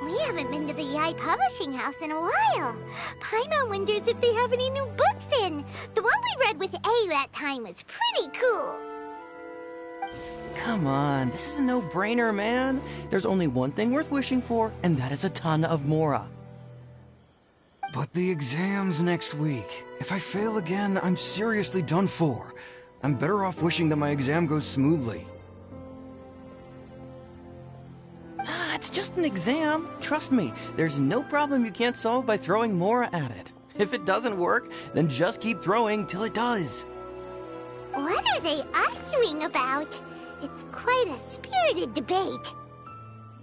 We haven't been to the Yai Publishing House in a while. Paimon wonders if they have any new books in. The one we read with A that time was pretty cool. Come on, this is a no-brainer, man. There's only one thing worth wishing for, and that is a ton of Mora. But the exam's next week. If I fail again, I'm seriously done for. I'm better off wishing that my exam goes smoothly. It's just an exam. Trust me, there's no problem you can't solve by throwing Mora at it. If it doesn't work, then just keep throwing till it does. What are they arguing about? It's quite a spirited debate.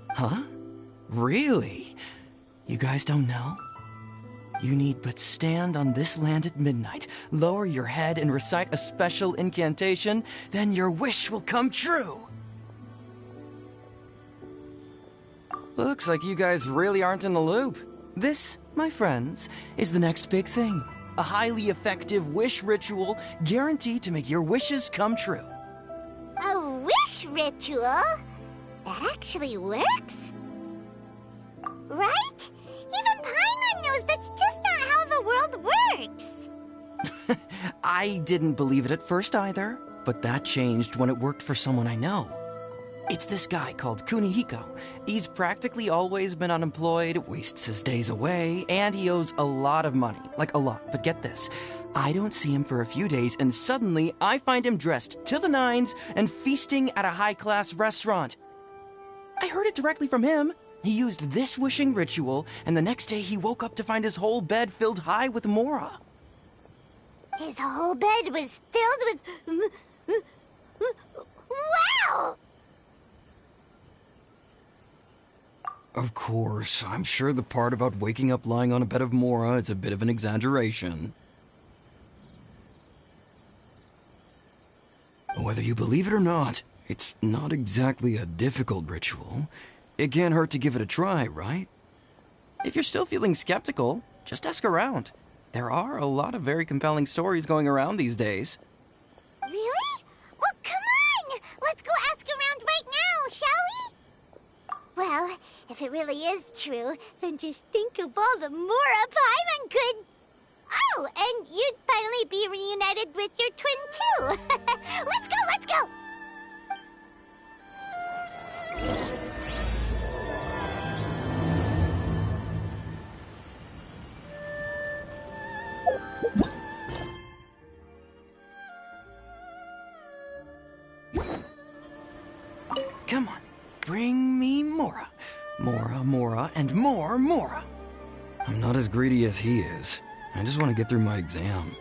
Huh? Really? You guys don't know? You need but stand on this land at midnight, lower your head and recite a special incantation, then your wish will come true. Looks like you guys really aren't in the loop. This, my friends, is the next big thing. A highly effective wish ritual guaranteed to make your wishes come true. A wish ritual? That actually works? Right? Even Paimon knows that's just not how the world works. I didn't believe it at first either, but that changed when it worked for someone I know. It's this guy called Kunihiko. He's practically always been unemployed, wastes his days away, and he owes a lot of money. Like a lot, but get this. I don't see him for a few days, and suddenly I find him dressed to the nines and feasting at a high-class restaurant. I heard it directly from him. He used this wishing ritual, and the next day he woke up to find his whole bed filled high with Mora. His whole bed was filled with... Wow! Of course, I'm sure the part about waking up lying on a bed of Mora is a bit of an exaggeration. Whether you believe it or not, it's not exactly a difficult ritual. It can't hurt to give it a try, right? If you're still feeling skeptical, just ask around. There are a lot of very compelling stories going around these days. Really? Well, come on! Let's go ask around right now, shall we? Well, if it really is true, then just think of all the Mora Paimon could... Oh, and you'd finally be reunited with your twin, too. Let's go, let's go! Come on, bring me Mora. Mora, Mora, and more Mora. I'm not as greedy as he is. I just want to get through my exam.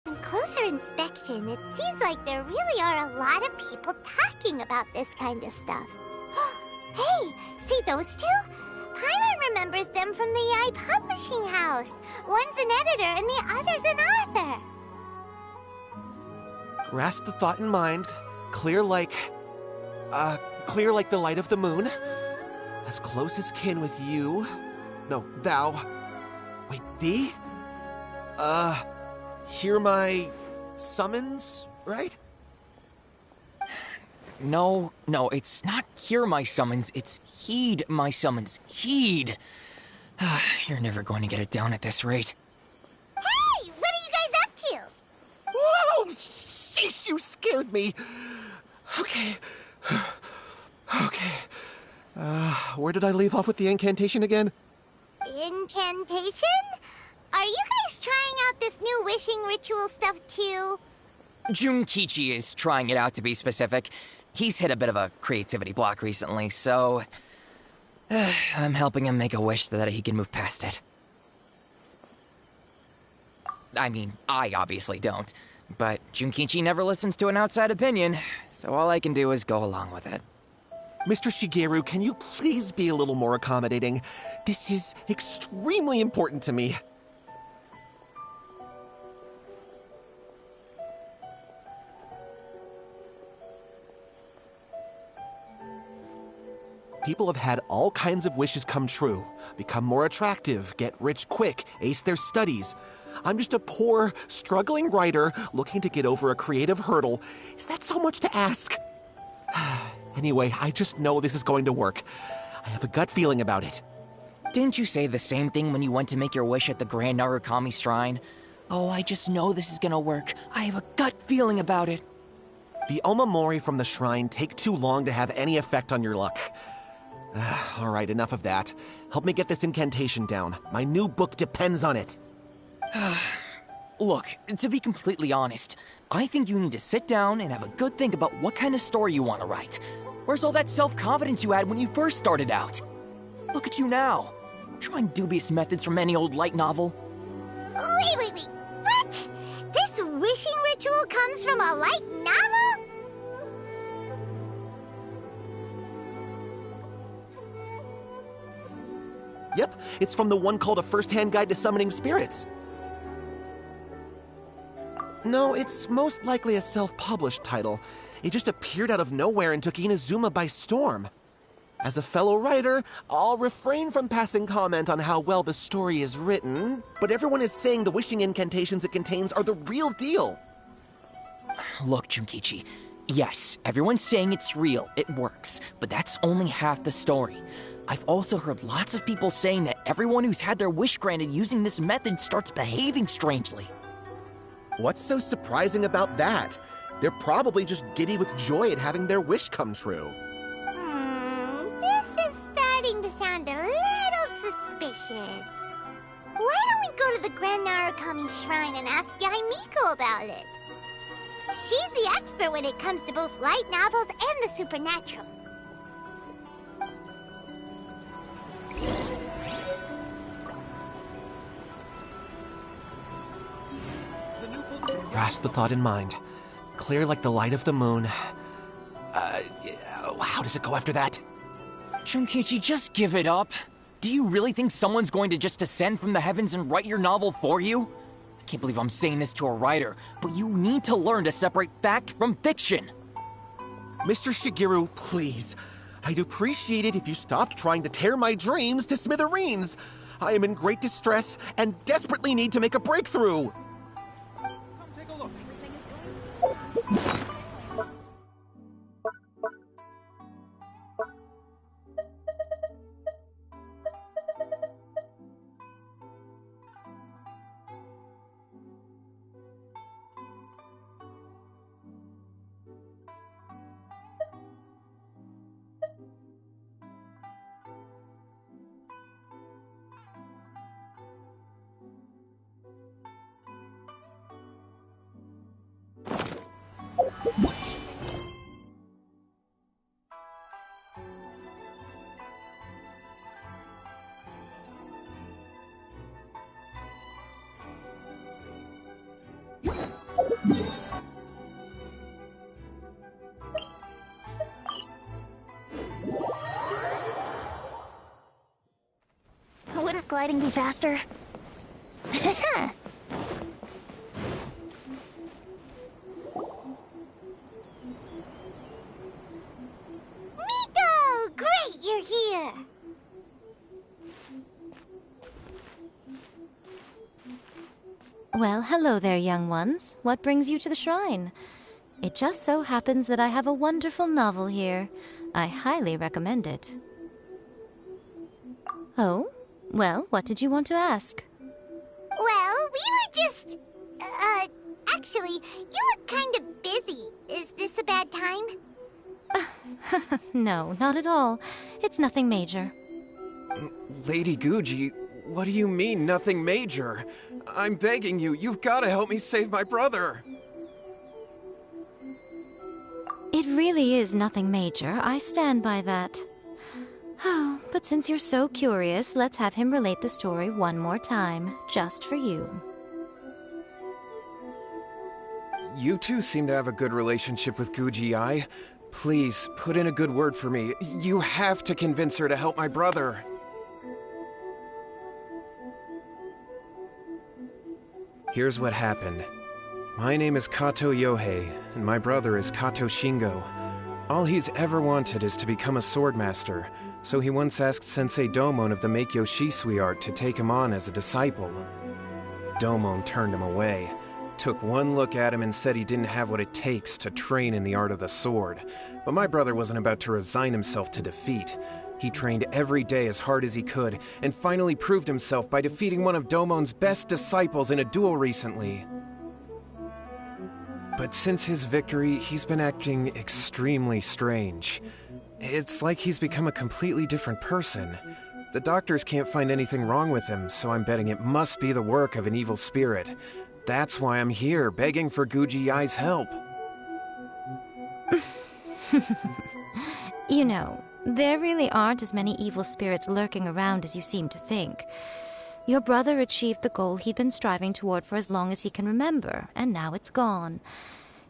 On closer inspection, it seems like there really are a lot of people talking about this kind of stuff. Hey, see those two? Paimon remembers them from the Yai Publishing House. One's an editor and the other's an author. Grasp the thought in mind. Clear like the light of the moon. As close as kin with you. No, thou. Wait, thee? Hear my summons, right? No, it's not hear my summons, it's heed my summons. Heed! You're never going to get it down at this rate. Hey, what are you guys up to? Whoa! Sheesh, you scared me! Okay. Okay. Where did I leave off with the incantation again? Incantation? Are you guys trying out this new wishing ritual stuff too? Junkichi is trying it out, to be specific. He's hit a bit of a creativity block recently, so... I'm helping him make a wish so that he can move past it. I mean, I obviously don't. But Junkichi never listens to an outside opinion, so all I can do is go along with it. Mr. Shigeru, can you please be a little more accommodating? This is extremely important to me. People have had all kinds of wishes come true. Become more attractive, get rich quick, ace their studies. I'm just a poor, struggling writer looking to get over a creative hurdle. Is that so much to ask? Anyway, I just know this is going to work. I have a gut feeling about it. Didn't you say the same thing when you went to make your wish at the Grand Narukami Shrine? Oh, I just know this is gonna work. I have a gut feeling about it. The omamori from the shrine take too long to have any effect on your luck. All right, enough of that. Help me get this incantation down. My new book depends on it. Look, to be completely honest, I think you need to sit down and have a good think about what kind of story you want to write. Where's all that self-confidence you had when you first started out? Look at you now, trying dubious methods from any old light novel. Wait. What? This wishing ritual comes from a light novel? Yep, it's from the one called A First-Hand Guide to Summoning Spirits. No, it's most likely a self-published title. It just appeared out of nowhere and took Inazuma by storm. As a fellow writer, I'll refrain from passing comment on how well the story is written, but everyone is saying the wishing incantations it contains are the real deal. Look, Junkichi, yes, everyone's saying it's real, it works, but that's only half the story. I've also heard lots of people saying that everyone who's had their wish granted using this method starts behaving strangely. What's so surprising about that? They're probably just giddy with joy at having their wish come true. This is starting to sound a little suspicious. Why don't we go to the Grand Narukami Shrine and ask Yaimiko about it? She's the expert when it comes to both light novels and the supernatural. Grasp the thought in mind. Clear like the light of the moon. How does it go after that? Junkichi, just give it up. Do you really think someone's going to just descend from the heavens and write your novel for you? I can't believe I'm saying this to a writer, but you need to learn to separate fact from fiction. Mr. Shigeru, please. I'd appreciate it if you stopped trying to tear my dreams to smithereens. I am in great distress and desperately need to make a breakthrough. Wouldn't gliding be faster? Miko! Great, you're here! Well, hello there, young ones. What brings you to the shrine? It just so happens that I have a wonderful novel here. I highly recommend it. Oh? Well, what did you want to ask? Well, we were just... actually, you look kind of busy. Is this a bad time? No, not at all. It's nothing major. Lady Guji, what do you mean, nothing major? I'm begging you, you've got to help me save my brother. It really is nothing major. I stand by that. Oh, but since you're so curious, let's have him relate the story one more time, just for you. You two seem to have a good relationship with Guji-ai. Please, put in a good word for me. You have to convince her to help my brother. Here's what happened. My name is Kato Yohei, and my brother is Kato Shingo. All he's ever wanted is to become a swordmaster, so he once asked Sensei Domon of the Meikyo Shisui art to take him on as a disciple. Domon turned him away, took one look at him and said he didn't have what it takes to train in the art of the sword. But my brother wasn't about to resign himself to defeat. He trained every day as hard as he could, and finally proved himself by defeating one of Domon's best disciples in a duel recently. But since his victory, he's been acting extremely strange. It's like he's become a completely different person. The doctors can't find anything wrong with him, so I'm betting it must be the work of an evil spirit. That's why I'm here, begging for Guji-ai's help. You know, there really aren't as many evil spirits lurking around as you seem to think. Your brother achieved the goal he'd been striving toward for as long as he can remember, and now it's gone.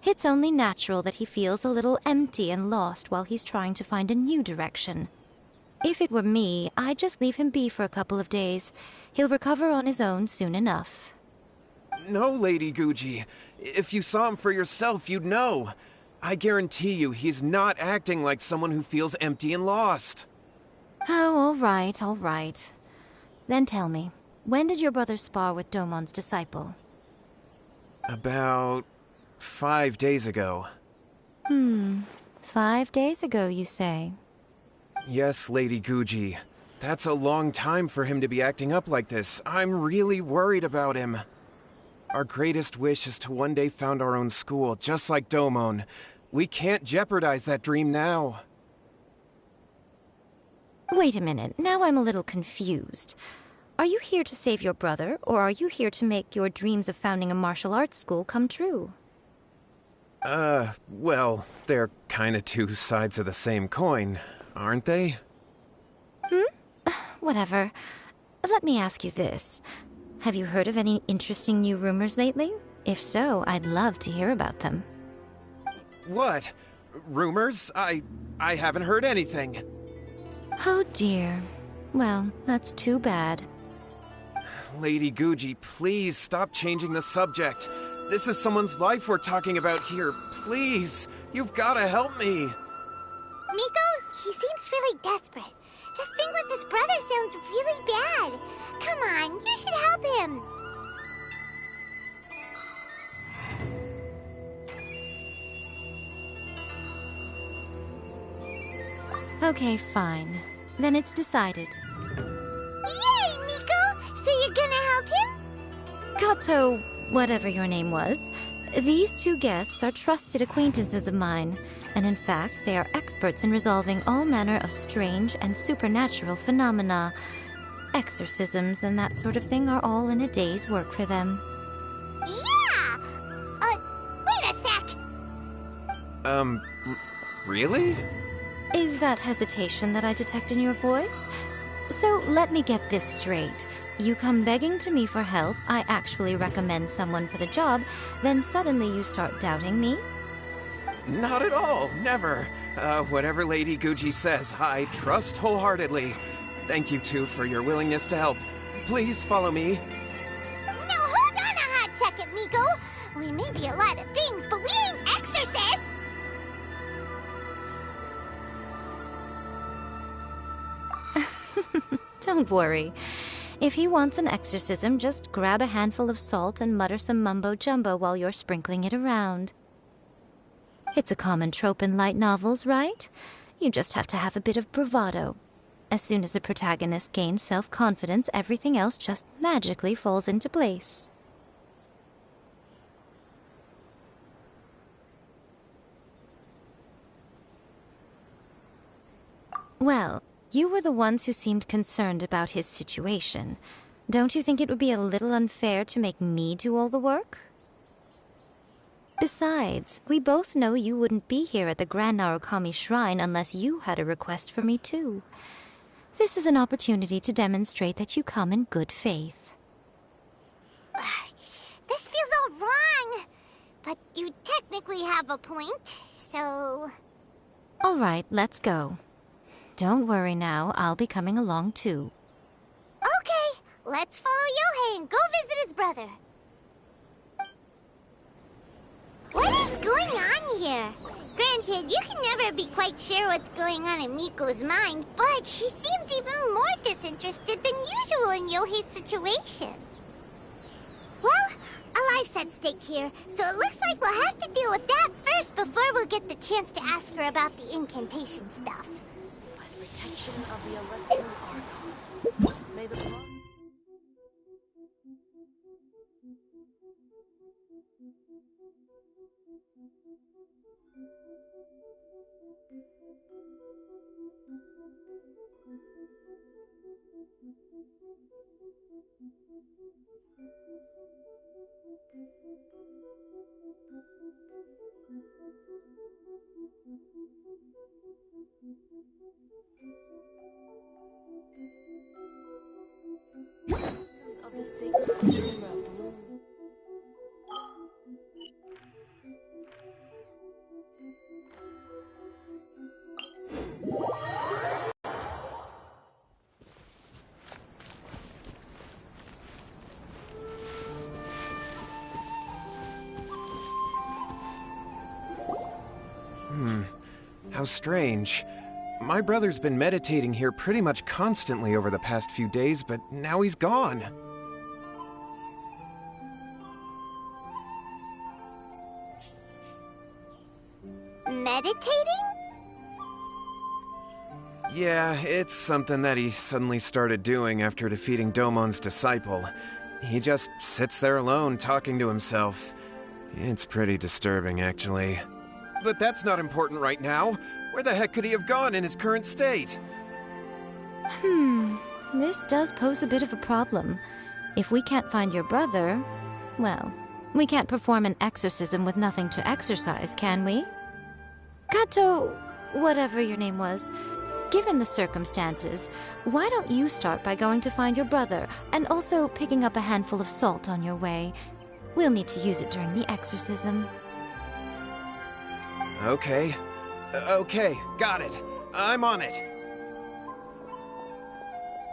It's only natural that he feels a little empty and lost while he's trying to find a new direction. If it were me, I'd just leave him be for a couple of days. He'll recover on his own soon enough. No, Lady Guji. If you saw him for yourself, you'd know. I guarantee you he's not acting like someone who feels empty and lost. Oh, all right, all right. Then tell me, when did your brother spar with Domon's disciple? About 5 days ago. 5 days ago, you say? Yes, Lady Guji. That's a long time for him to be acting up like this. I'm really worried about him. Our greatest wish is to one day found our own school, just like Domon. We can't jeopardize that dream now. Wait a minute, now I'm a little confused. Are you here to save your brother, or are you here to make your dreams of founding a martial arts school come true? Well, they're kinda two sides of the same coin, aren't they? Whatever. Let me ask you this. Have you heard of any interesting new rumors lately? If so, I'd love to hear about them. What? Rumors? I haven't heard anything. Oh dear. Well, that's too bad. Lady Guji, please stop changing the subject. This is someone's life we're talking about here. Please, you've gotta help me. Miko, he seems really desperate. This thing with his brother sounds really bad. Come on, you should help him. Okay, fine. Then it's decided. Yay, Miko! So you're gonna help him? Kato, whatever your name was, these two guests are trusted acquaintances of mine, and in fact, they are experts in resolving all manner of strange and supernatural phenomena. Exorcisms and that sort of thing are all in a day's work for them. Yeah! Wait a sec! Really? Is that hesitation that I detect in your voice? So let me get this straight. You come begging to me for help, I actually recommend someone for the job, then suddenly you start doubting me? Not at all, never. Whatever Lady Guji says, I trust wholeheartedly. Thank you two for your willingness to help. Please follow me. No, hold on a hot second, Miko. We may be a lot of things, but we ain't exorcists! Don't worry. If he wants an exorcism, just grab a handful of salt and mutter some mumbo-jumbo while you're sprinkling it around. It's a common trope in light novels, right? You just have to have a bit of bravado. As soon as the protagonist gains self-confidence, everything else just magically falls into place. Well, you were the ones who seemed concerned about his situation. Don't you think it would be a little unfair to make me do all the work? Besides, we both know you wouldn't be here at the Grand Narukami Shrine unless you had a request for me too. This is an opportunity to demonstrate that you come in good faith. This feels all wrong. But you technically have a point, so... All right, let's go. Don't worry now, I'll be coming along too. Okay, let's follow Yohei and go visit his brother. What is going on here? Granted, you can never be quite sure what's going on in Miko's mind, but she seems even more disinterested than usual in Yohei's situation. Well, a life's at stake here, so it looks like we'll have to deal with that first before we'll get the chance to ask her about the incantation stuff. By the protection of the Electro Archon, may the boss... of the sacred Sakura bloom. How strange. My brother's been meditating here pretty much constantly over the past few days, but now he's gone. Meditating? Yeah, it's something that he suddenly started doing after defeating Domon's disciple. He just sits there alone, talking to himself. It's pretty disturbing, actually. But that's not important right now. Where the heck could he have gone in his current state? This does pose a bit of a problem. If we can't find your brother, well, we can't perform an exorcism with nothing to exorcise, can we? Kato, whatever your name was, given the circumstances, why don't you start by going to find your brother, and also picking up a handful of salt on your way? We'll need to use it during the exorcism. Okay. Okay, got it. I'm on it.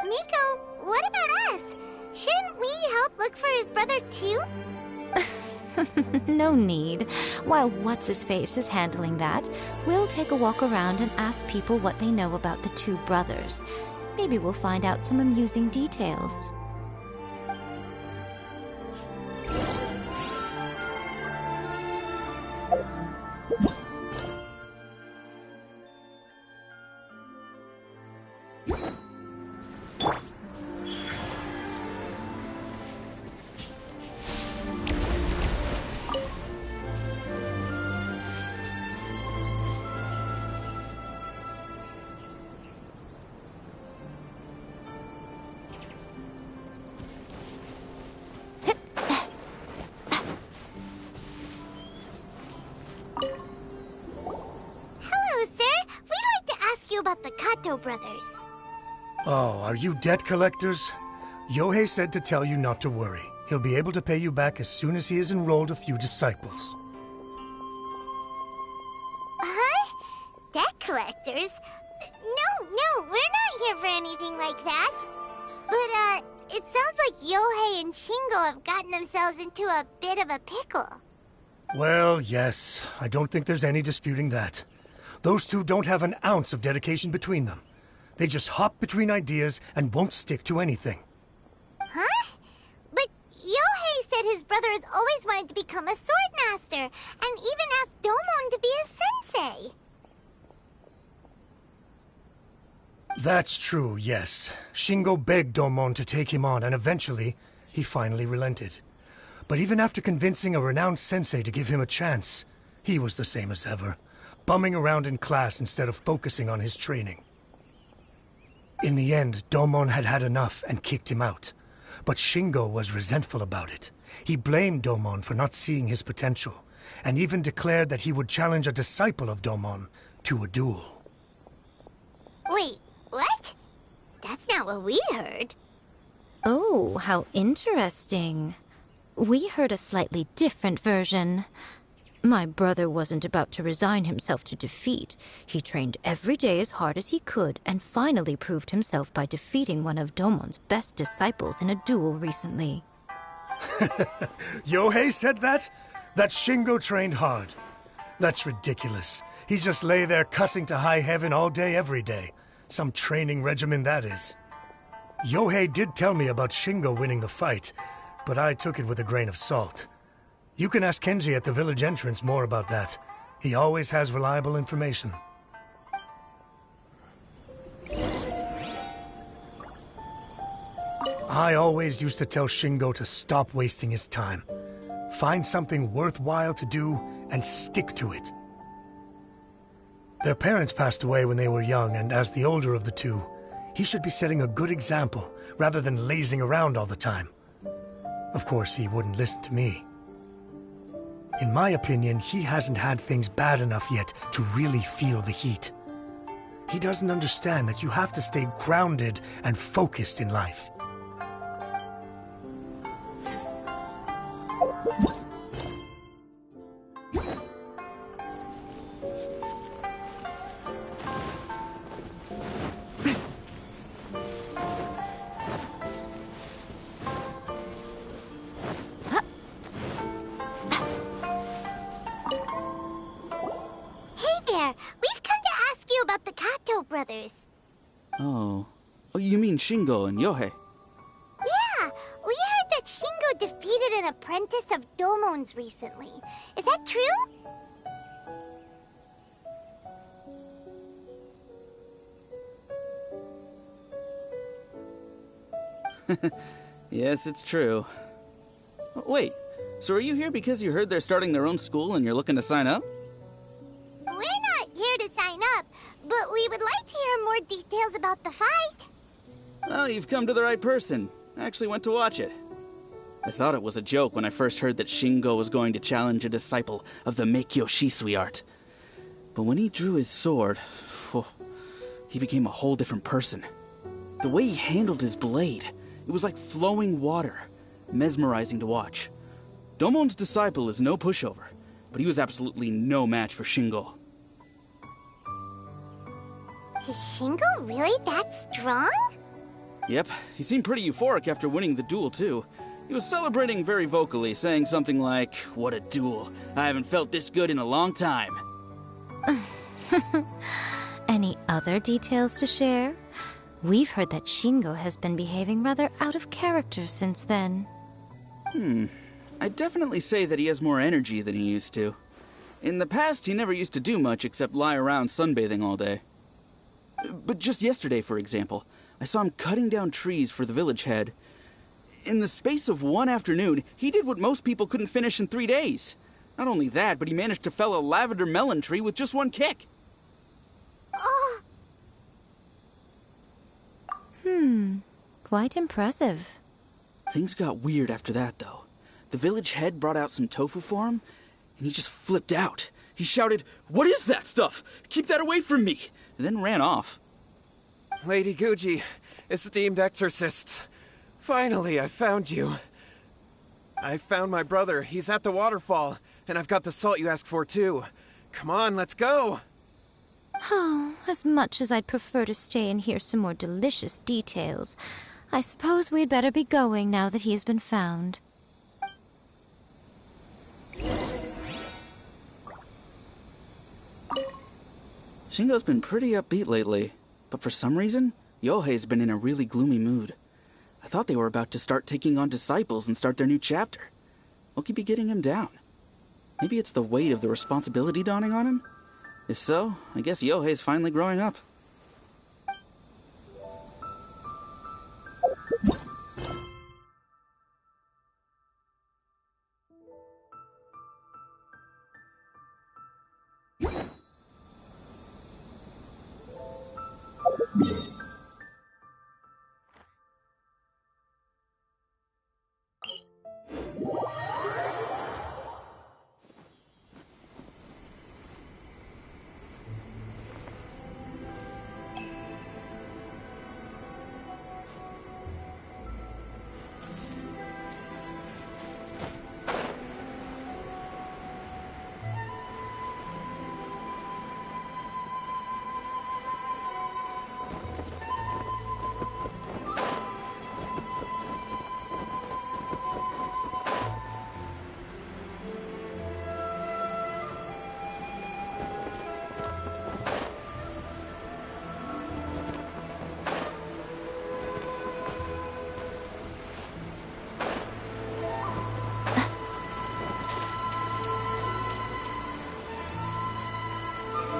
Miko, what about us? Shouldn't we help look for his brother too? No need. While What's-His-Face is handling that, we'll take a walk around and ask people what they know about the two brothers. Maybe we'll find out some amusing details. About the Kato brothers. Oh, are you debt collectors? Yohei said to tell you not to worry. He'll be able to pay you back as soon as he has enrolled a few disciples. Huh? Debt collectors? No, we're not here for anything like that. But, it sounds like Yohei and Shingo have gotten themselves into a bit of a pickle. Well, yes. I don't think there's any disputing that. Those two don't have an ounce of dedication between them. They just hop between ideas and won't stick to anything. Huh? But Yohei said his brother has always wanted to become a sword master, and even asked Domon to be his sensei. That's true, yes. Shingo begged Domon to take him on, and eventually, he finally relented. But even after convincing a renowned sensei to give him a chance, he was the same as ever, bumming around in class instead of focusing on his training. In the end, Domon had had enough and kicked him out. but Shingo was resentful about it. He blamed Domon for not seeing his potential, and even declared that he would challenge a disciple of Domon to a duel. Wait, what? That's not what we heard. Oh, how interesting. We heard a slightly different version. My brother wasn't about to resign himself to defeat. He trained every day as hard as he could and finally proved himself by defeating one of Domon's best disciples in a duel recently. Yohei said that? That Shingo trained hard. That's ridiculous. He just lay there cussing to high heaven all day every day. Some training regimen that is. Yohei did tell me about Shingo winning the fight, but I took it with a grain of salt. You can ask Kenji at the village entrance more about that. He always has reliable information. I always used to tell Shingo to stop wasting his time. Find something worthwhile to do and stick to it. Their parents passed away when they were young, and as the older of the two, he should be setting a good example rather than lazing around all the time. Of course, he wouldn't listen to me. In my opinion, he hasn't had things bad enough yet to really feel the heat. He doesn't understand that you have to stay grounded and focused in life. Oh, you mean Shingo and Yohei? Yeah, we heard that Shingo defeated an apprentice of Domon's recently. Is that true? Yes, it's true. Wait, so are you here because you heard they're starting their own school and you're looking to sign up? We're not here to sign up, but we would like to hear more details about the fight. Well, you've come to the right person. I actually went to watch it. I thought it was a joke when I first heard that Shingo was going to challenge a disciple of the Meikyo Shisui art. But when he drew his sword, he became a whole different person. The way he handled his blade, it was like flowing water, mesmerizing to watch. Domon's disciple is no pushover, but he was absolutely no match for Shingo. Is Shingo really that strong? Yep, he seemed pretty euphoric after winning the duel, too. He was celebrating very vocally, saying something like, "What a duel. I haven't felt this good in a long time." Any other details to share? We've heard that Shingo has been behaving rather out of character since then. I'd definitely say that he has more energy than he used to. In the past, he never used to do much except lie around sunbathing all day. But just yesterday, for example, I saw him cutting down trees for the village head. In the space of one afternoon, he did what most people couldn't finish in 3 days. Not only that, but he managed to fell a lavender melon tree with just one kick. Quite impressive. Things got weird after that, though. The village head brought out some tofu for him, and he just flipped out. He shouted, "What is that stuff? Keep that away from me!" and then ran off. Lady Guji, esteemed exorcists. Finally, I found you. I found my brother. He's at the waterfall, and I've got the salt you asked for, too. Come on, let's go! Oh, as much as I'd prefer to stay and hear some more delicious details, I suppose we'd better be going now that he has been found. Shingo's been pretty upbeat lately, but for some reason, Yohei's been in a really gloomy mood. I thought they were about to start taking on disciples and start their new chapter. What could be getting him down? Maybe it's the weight of the responsibility dawning on him? If so, I guess Yohei's finally growing up.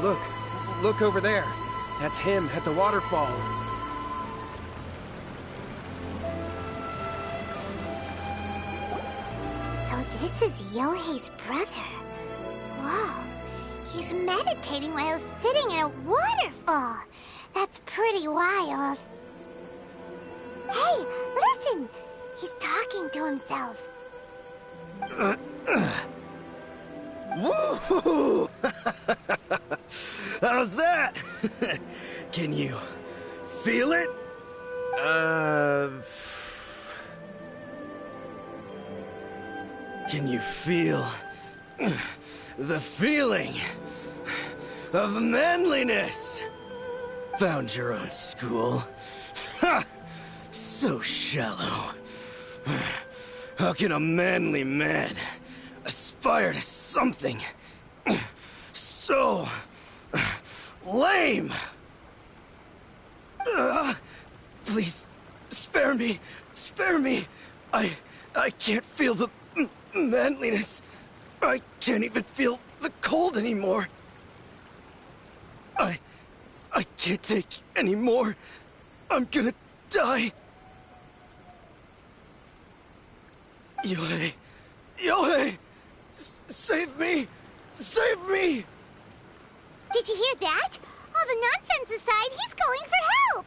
Look. Look over there. That's him at the waterfall. So this is Yohei's brother. Whoa. He's meditating while sitting in a waterfall. That's pretty wild. Hey, listen! He's talking to himself. Woo! How's that? Can you feel it? Can you feel the feeling of manliness? Found your own school. Ha! So shallow. How can a manly man aspire to something so lame? Please, spare me. Spare me. I can't feel the manliness. I can't even feel the cold anymore. I can't take any more. I'm gonna die. Yohei! Yohei! Save me! Save me! Did you hear that? All the nonsense aside, he's going for help!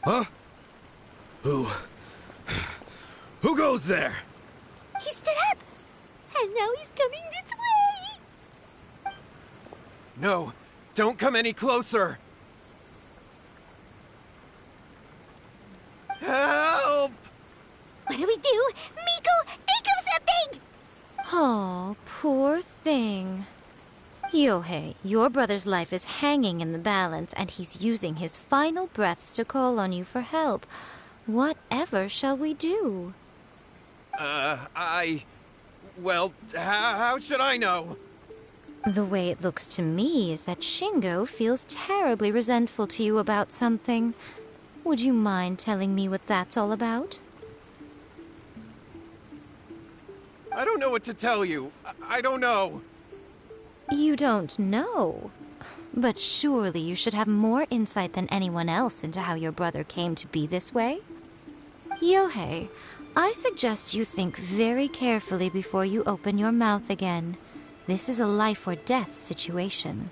Huh? Who goes there? He stood up! And now he's coming this way! No, don't come any closer! Help! What do we do? Miko, think of something! Oh, poor thing. Yohei, your brother's life is hanging in the balance, and he's using his final breaths to call on you for help. Whatever shall we do? Well, how should I know? The way it looks to me is that Shingo feels terribly resentful to you about something. Would you mind telling me what that's all about? I don't know what to tell you. I don't know. You don't know? But surely you should have more insight than anyone else into how your brother came to be this way? Yohei, I suggest you think very carefully before you open your mouth again. This is a life or death situation.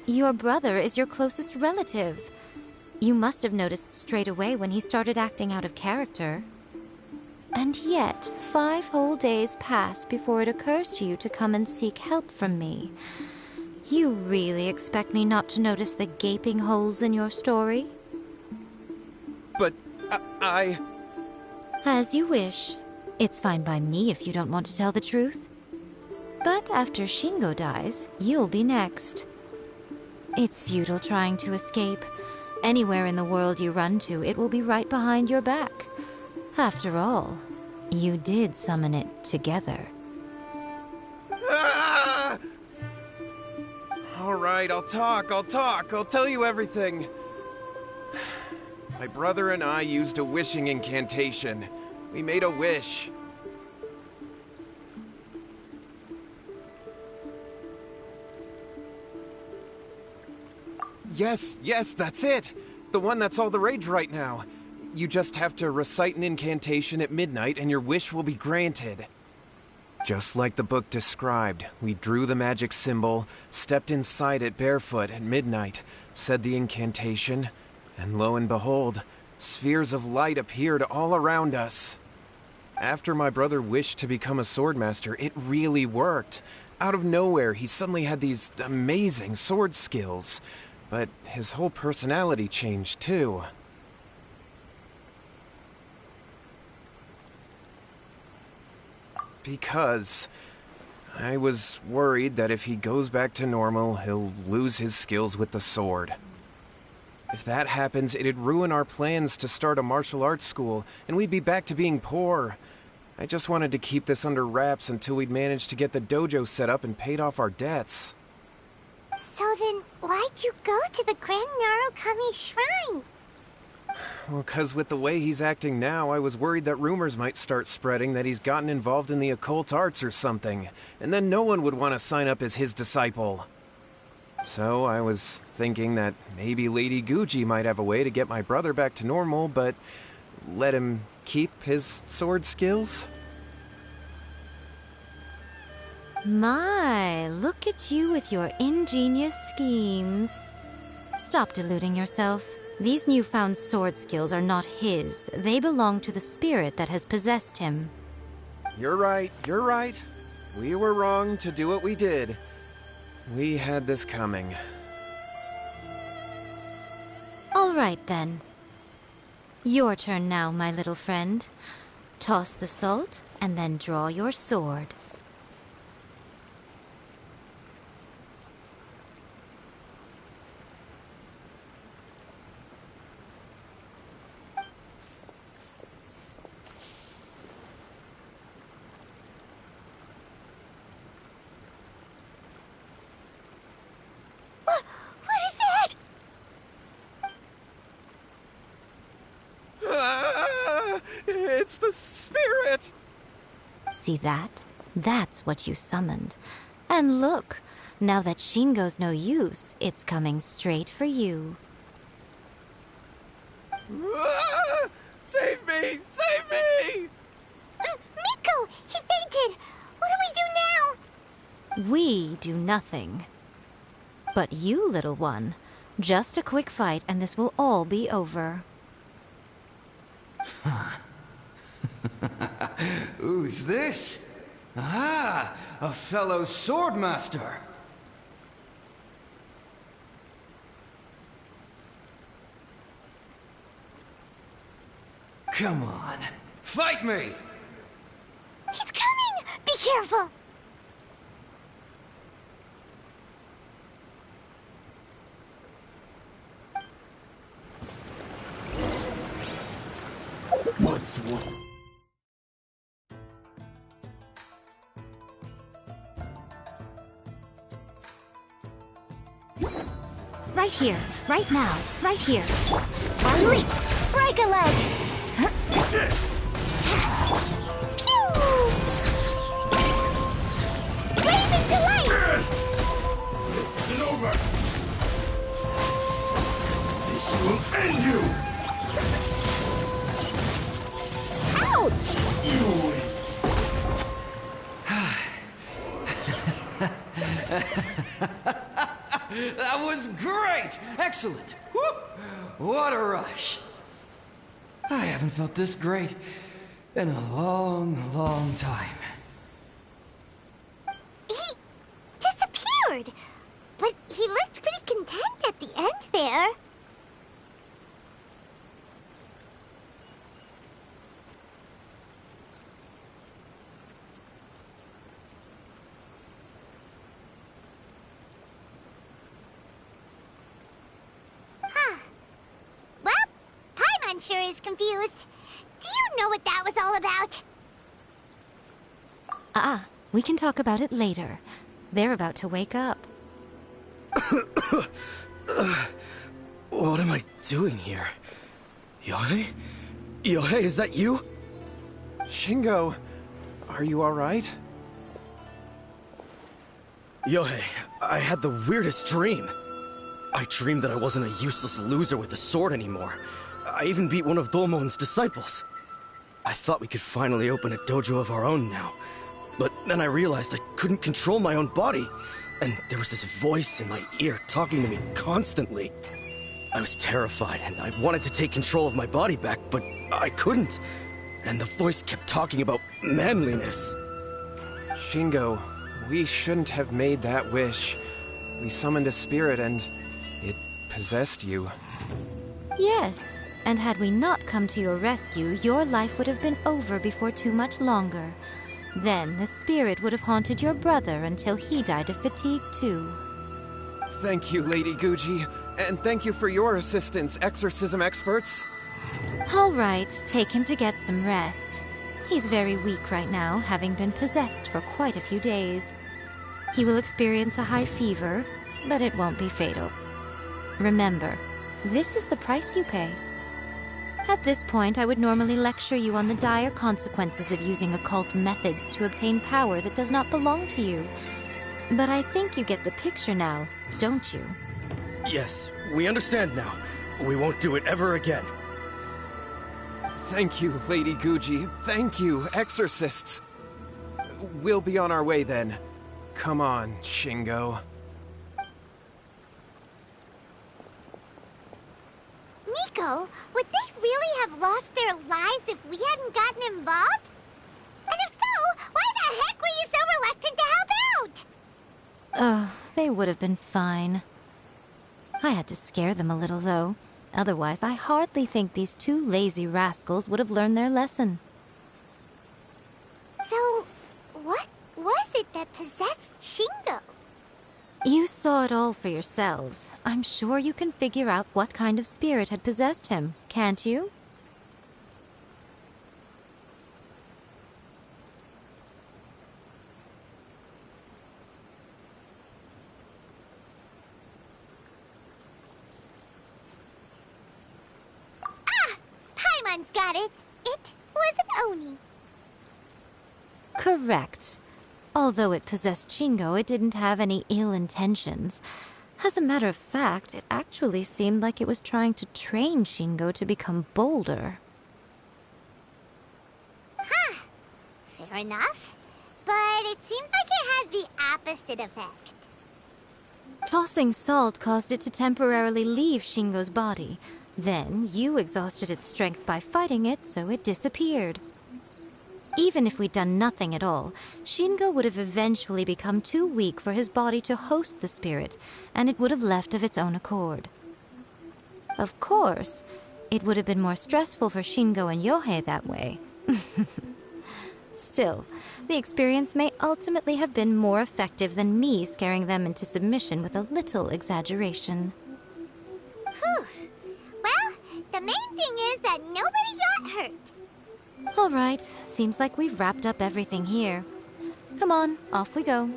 Your brother is your closest relative. You must have noticed straight away when he started acting out of character. And yet, 5 whole days pass before it occurs to you to come and seek help from me. You really expect me not to notice the gaping holes in your story? But I... As you wish. It's fine by me if you don't want to tell the truth. But after Shingo dies, you'll be next. It's futile trying to escape. Anywhere in the world you run to, it will be right behind your back. After all, you did summon it together. Ah! All right, I'll talk. I'll tell you everything. My brother and I used a wishing incantation. We made a wish. Yes, that's it! The one that's all the rage right now. You just have to recite an incantation at midnight and your wish will be granted. Just like the book described, we drew the magic symbol, stepped inside it barefoot at midnight, said the incantation, and lo and behold, spheres of light appeared all around us. After my brother wished to become a swordmaster, it really worked. Out of nowhere, he suddenly had these amazing sword skills. But his whole personality changed, too. Because I was worried that if he goes back to normal, he'll lose his skills with the sword. If that happens, it'd ruin our plans to start a martial arts school, and we'd be back to being poor. I just wanted to keep this under wraps until we'd managed to get the dojo set up and paid off our debts. So then, why'd you go to the Grand Narukami Shrine? Well, 'cause with the way he's acting now, I was worried that rumors might start spreading that he's gotten involved in the occult arts or something, and then no one would want to sign up as his disciple. So I was thinking that maybe Lady Guji might have a way to get my brother back to normal, but let him keep his sword skills? My, look at you with your ingenious schemes. Stop deluding yourself. These newfound sword skills are not his. They belong to the spirit that has possessed him. You're right, you're right. We were wrong to do what we did. We had this coming. All right, then. Your turn now, my little friend. Toss the salt, and then draw your sword. It's the spirit! See that? That's what you summoned. And look, now that Shingo's no use, it's coming straight for you. Save me! Save me! Miko! He fainted! What do we do now? We do nothing. But you, little one, just a quick fight and this will all be over. Who's this? Ah, a fellow swordmaster. Come on, fight me! He's coming! Be careful! What's what? Right here, right now, right here. One leap, break a leg! This! Pew! Wave into light! This is over! This will end you! Ouch! You win! That was great! Excellent! Whoop! What a rush! I haven't felt this great in a long, long time. He disappeared! But he looked pretty content at the end there. Well, Paimon sure is confused. Do you know what that was all about? We can talk about it later. They're about to wake up. What am I doing here? Yohei? Yohei, is that you? Shingo, are you alright? Yohei, I had the weirdest dream. I dreamed that I wasn't a useless loser with a sword anymore. I even beat one of Domon's disciples. I thought we could finally open a dojo of our own now. But then I realized I couldn't control my own body. And there was this voice in my ear talking to me constantly. I was terrified and I wanted to take control of my body back, but I couldn't. And the voice kept talking about manliness. Shingo, we shouldn't have made that wish. We summoned a spirit and it possessed you. Yes, and had we not come to your rescue, your life would have been over before too much longer. Then the spirit would have haunted your brother until he died of fatigue too. Thank you, Lady Guji, and thank you for your assistance, exorcism experts. All right, take him to get some rest. He's very weak right now, having been possessed for quite a few days. He will experience a high fever, but it won't be fatal. Remember, this is the price you pay. At this point, I would normally lecture you on the dire consequences of using occult methods to obtain power that does not belong to you. But I think you get the picture now, don't you? Yes, we understand now. We won't do it ever again. Thank you, Lady Guji. Thank you, exorcists. We'll be on our way then. Come on, Shingo. Nico, would they really have lost their lives if we hadn't gotten involved? And if so, why the heck were you so reluctant to help out? Oh, they would have been fine. I had to scare them a little, though. Otherwise, I hardly think these two lazy rascals would have learned their lesson. So, what was it that possessed Shingo? You saw it all for yourselves. I'm sure you can figure out what kind of spirit had possessed him, can't you? Paimon's got it. It was an Oni. Correct. Although it possessed Shingo, it didn't have any ill intentions. As a matter of fact, it actually seemed like it was trying to train Shingo to become bolder. Huh. Fair enough. But it seems like it had the opposite effect. Tossing salt caused it to temporarily leave Shingo's body. Then, you exhausted its strength by fighting it, so it disappeared. Even if we'd done nothing at all, Shingo would have eventually become too weak for his body to host the spirit, and it would have left of its own accord. Of course, it would have been more stressful for Shingo and Yohei that way. Still, the experience may ultimately have been more effective than me scaring them into submission with a little exaggeration. Whew. Well, the main thing is that nobody got hurt. All right, seems like we've wrapped up everything here. Come on, off we go.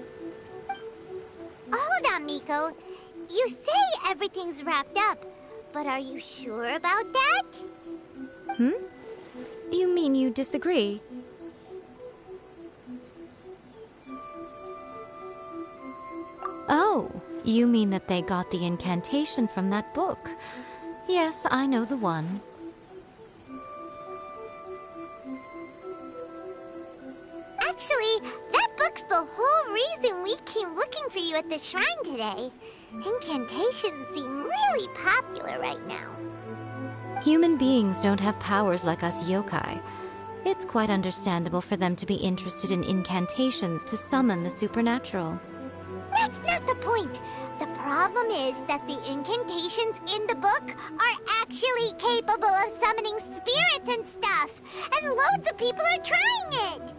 Hold on, Miko. You say everything's wrapped up, but are you sure about that? You mean you disagree? Oh, you mean that they got the incantation from that book. Yes, I know the one. Actually, that book's the whole reason we came looking for you at the shrine today. Incantations seem really popular right now. Human beings don't have powers like us yokai. It's quite understandable for them to be interested in incantations to summon the supernatural. That's not the point. The problem is that the incantations in the book are actually capable of summoning spirits and stuff, and loads of people are trying it.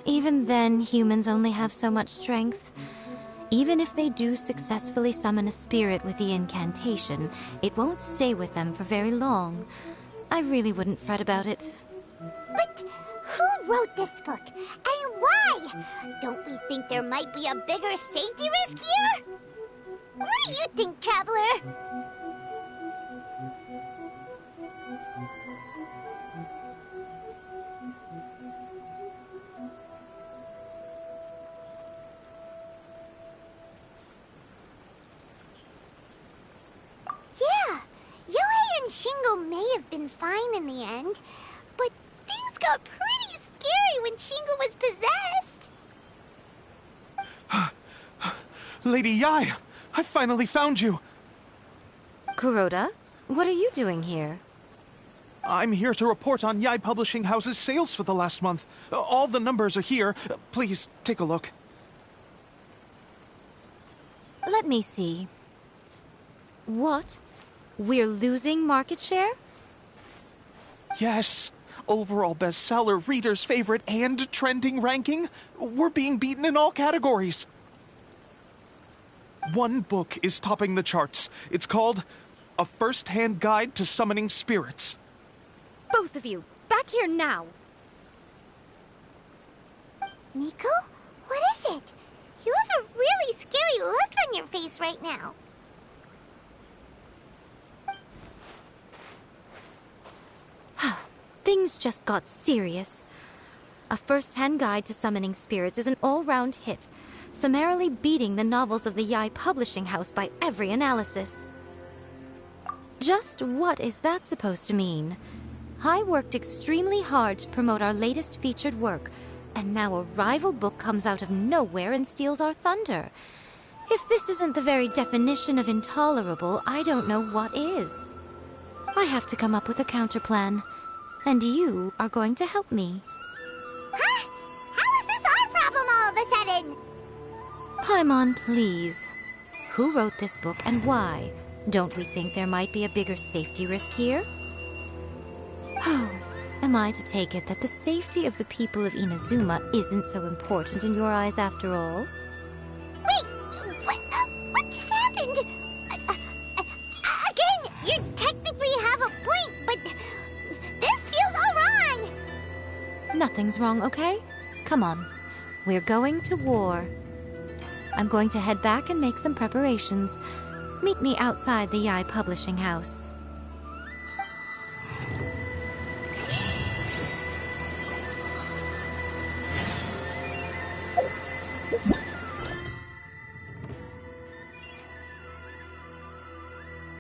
Even then, humans only have so much strength. Even if they do successfully summon a spirit with the incantation, it won't stay with them for very long. I really wouldn't fret about it. But who wrote this book, and why? Don't we think there might be a bigger safety risk here? What do you think, Traveler? Yeah, Yohei and Shingo may have been fine in the end, but things got pretty scary when Shingo was possessed. Lady Yai, I finally found you. Kuroda, what are you doing here? I'm here to report on Yai Publishing House's sales for the last month. All the numbers are here. Please, take a look. Let me see. What? We're losing market share? Yes. Overall bestseller, reader's favorite, and trending ranking. We're being beaten in all categories. One book is topping the charts. It's called A First-Hand Guide to Summoning Spirits. Both of you, back here now! Nico? What is it? You have a really scary look on your face right now. things just got serious. A first-hand guide to summoning spirits is an all-round hit, summarily beating the novels of the Yai Publishing House by every analysis. Just what is that supposed to mean? I worked extremely hard to promote our latest featured work, and now a rival book comes out of nowhere and steals our thunder. If this isn't the very definition of intolerable, I don't know what is. I have to come up with a counterplan, and you are going to help me. Huh? How is this our problem all of a sudden? Paimon, please. Who wrote this book and why? Don't we think there might be a bigger safety risk here? Oh, am I to take it that the safety of the people of Inazuma isn't so important in your eyes after all? Wait, what just happened? Again, you technically have a point, but this feels all wrong. Nothing's wrong, okay? Come on. We're going to war. I'm going to head back and make some preparations. Meet me outside the Yai Publishing House.